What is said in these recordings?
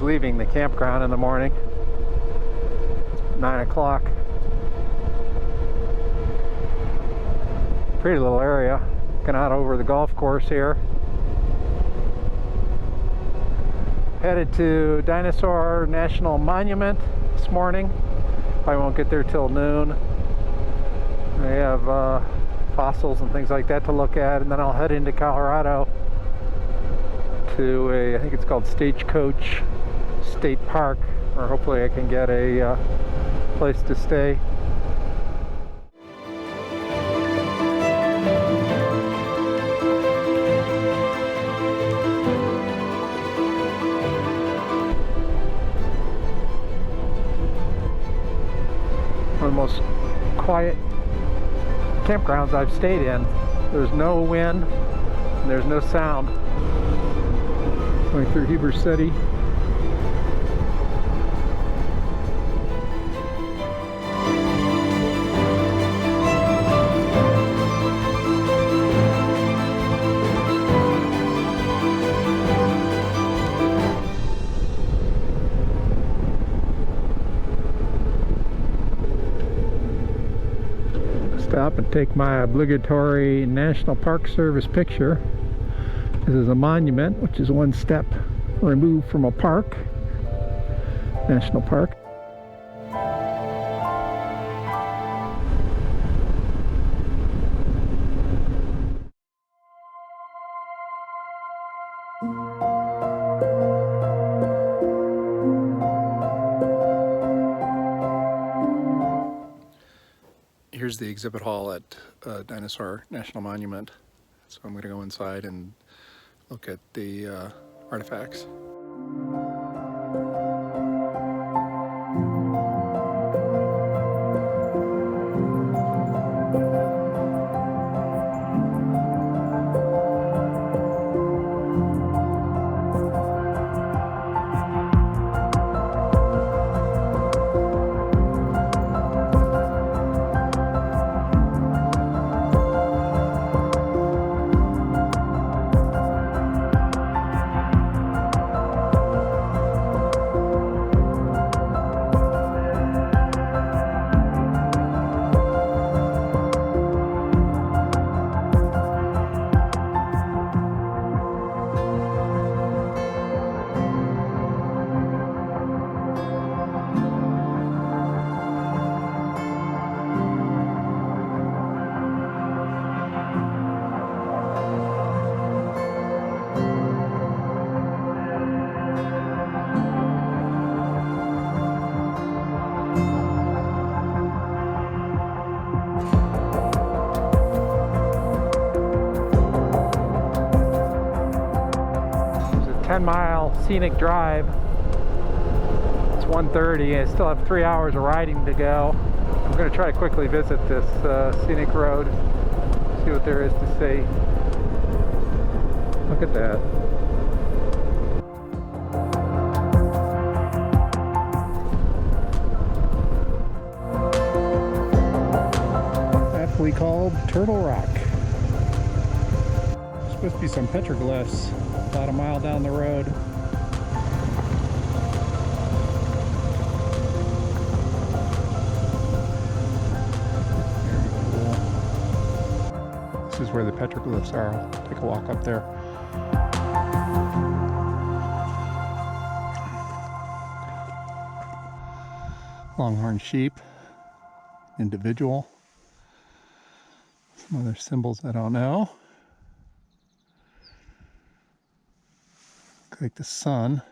Leaving the campground in the morning. It's 9 o'clock. Pretty little area. Looking out over the golf course here. Headed to Dinosaur National Monument this morning. I won't get there till noon. They have fossils and things like that to look at, and then I'll head into Colorado to I think it's called Stagecoach State Park, or hopefully I can get a place to stay. One of the most quiet campgrounds I've stayed in. There's no wind, and there's no sound. Going through Heber City. Stop and take my obligatory National Park Service picture. This is a monument, which is one step removed from a park, national park. Here's the exhibit hall at Dinosaur National Monument. So I'm going to go inside and look at the artifacts. There's a 10-mile scenic drive. It's 1:30 and I still have 3 hours of riding to go. I'm going to try to quickly visit this scenic road, see what there is to see. Look at that. Aptly called Turtle Rock. There's supposed to be some petroglyphs about a mile down the road. This is where the petroglyphs are. I'll take a walk up there. Longhorn sheep, individual. Some other symbols I don't know. Look like the sun.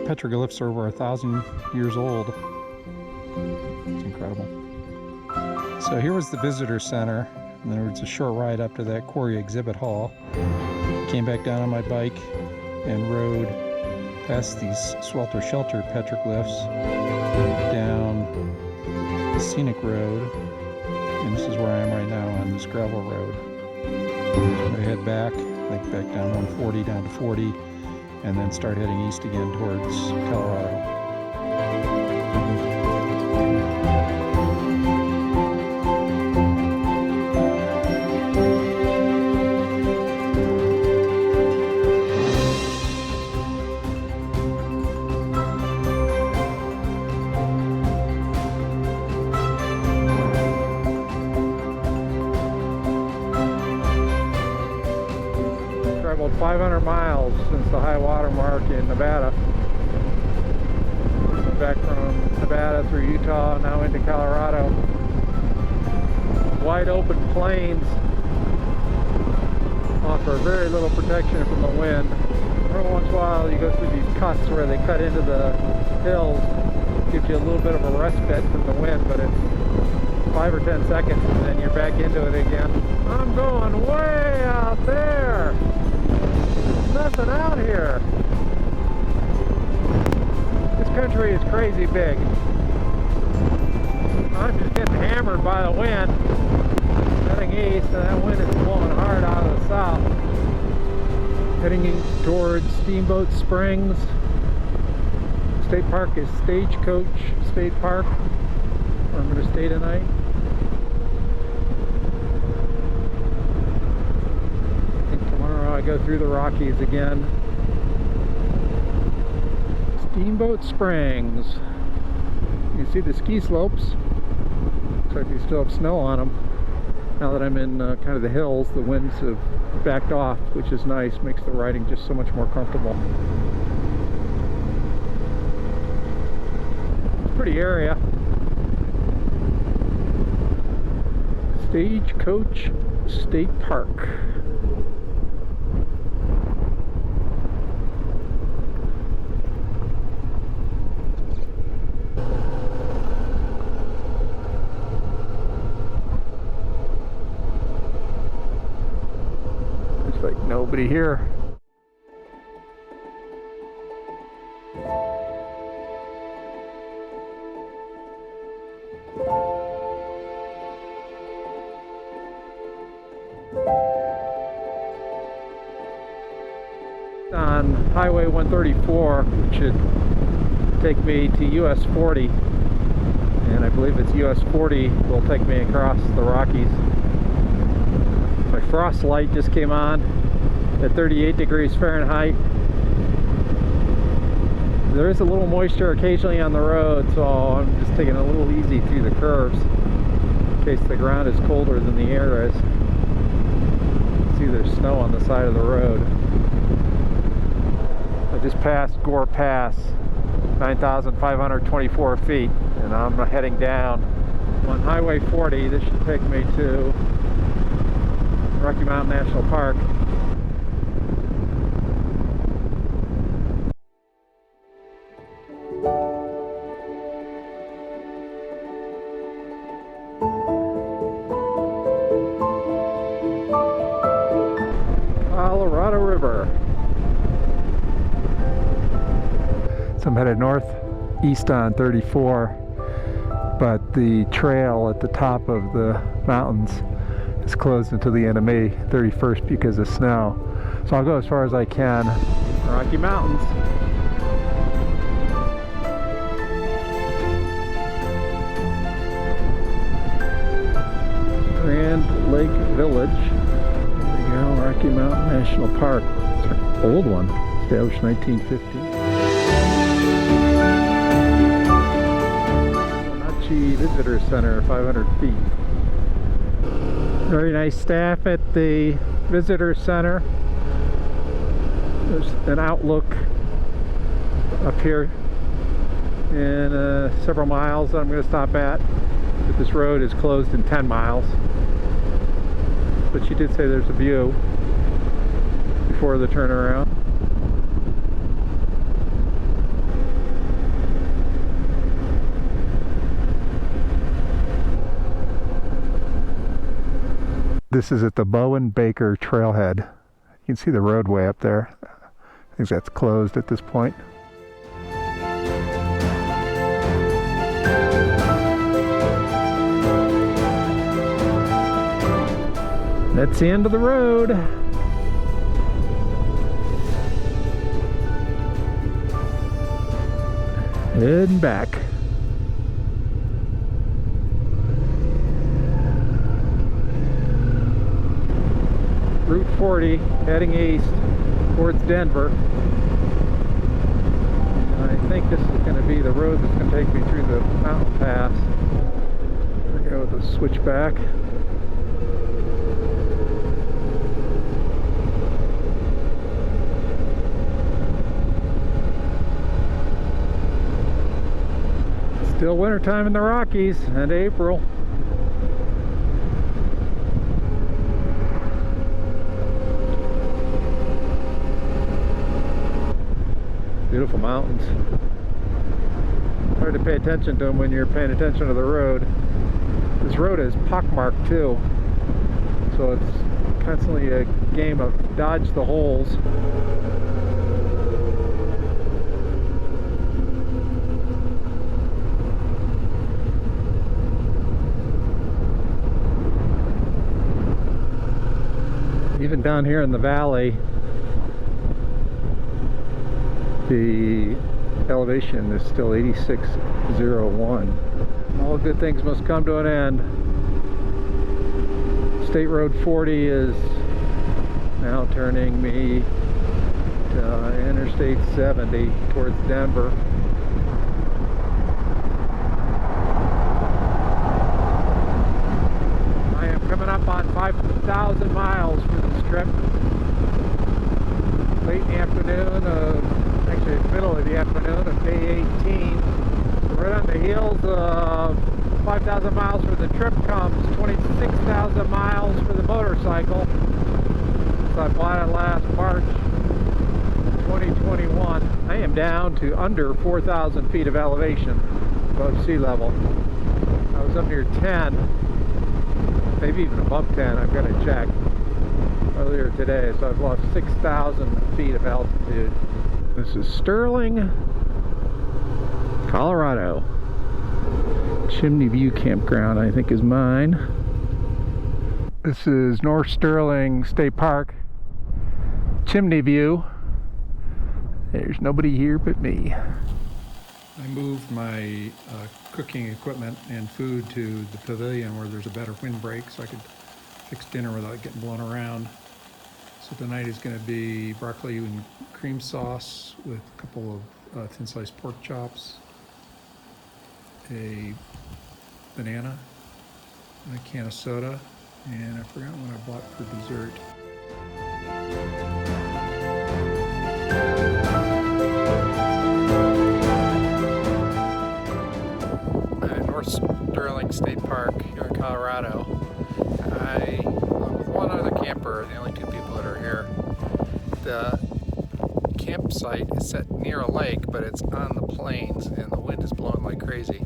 Petroglyphs are over 1,000 years old. It's incredible. So here was the visitor center, and there was a short ride up to that QUARRY exhibit hall. Came back down on my bike and rode past these swelter-shelter petroglyphs down the scenic road, and this is where I am right now on this gravel road. I'm gonna head back, I think back down 140 down to 40, and then start heading east again towards Colorado. Traveled 500 miles since the high water mark in Nevada. Went back from Nevada through Utah, now into Colorado. Wide open plains offer very little protection from the wind. Every once in a while you go through these cuts where they cut into the hills. Gives you a little bit of a respite from the wind, but it's 5 or 10 seconds and then you're back into it again. I'm going way out there! Nothing out here. This country is crazy big. I'm just getting hammered by the wind. Heading east, and that wind is blowing hard out of the south. Heading towards Steamboat Springs. State Park is Stagecoach State Park, where I'm going to stay tonight. I go through the Rockies again. Steamboat Springs. You can see the ski slopes. Looks like they still have snow on them. Now that I'm in kind of the hills, the winds have backed off, which is nice. Makes the riding just so much more comfortable. It's a pretty area. Stagecoach State Park. Like nobody here. On Highway 134, which should take me to US 40, and I believe it's US 40 will take me across the Rockies. My frost light just came on at 38 degrees Fahrenheit. There is a little moisture occasionally on the road, so I'm just taking it a little easy through the curves in case the ground is colder than the air is. See, there's snow on the side of the road. I just passed Gore Pass, 9,524 feet, and I'm heading down on Highway 40. This should take me to Rocky Mountain National Park. Colorado River. So I'm headed northeast on 34, but the trail at the top of the mountains is closed until the end of May 31st because of snow. So I'll go as far as I can. Rocky Mountains. Grand Lake Village. There we go, Rocky Mountain National Park. It's an old one, established 1950. Wenatchee Visitor Center, 500 feet. Very nice staff at the Visitor Center. There's an outlook up here in several miles that I'm going to stop at. But this road is closed in 10 miles. But she did say there's a view before the turnaround. This is at the Bowen Baker Trailhead. You can see the roadway up there. I think that's closed at this point. That's the end of the road. Heading back. Route 40 heading east towards Denver. And I think this is going to be the road that's going to take me through the mountain pass. We're going to go with the switchback. Still wintertime in the Rockies, and April. Beautiful mountains. Hard to pay attention to them when you're paying attention to the road. This road is pockmarked too, so it's constantly a game of dodge the holes. Even down here in the valley, the elevation is still 8601. All good things must come to an end. State Road 40 is now turning me to Interstate 70 towards Denver. I am coming up on 5,000 miles for this trip. Late in the afternoon of, actually middle of the afternoon of day 18. So right on the heels of 5,000 miles for the trip comes 26,000 miles for the motorcycle. So I bought it last March 2021. I am down to under 4,000 feet of elevation above sea level. I was up near 10, maybe even above 10, I've got to check, earlier today, so I've lost 6,000 feet of altitude. This is Sterling, Colorado. Chimney View Campground, I think, is mine. This is North Sterling State Park, Chimney View. There's nobody here but me. I moved my cooking equipment and food to the pavilion where there's a better windbreak so I could fix dinner without getting blown around. So tonight is going to be broccoli and cream sauce with a couple of thin sliced pork chops, a banana, and a can of soda, and I forgot what I bought for dessert. North Sterling State Park here in Colorado. I, along with one other camper, are the only two people that are here. The campsite is set near a lake, but it's on the plains and the wind is blowing like crazy.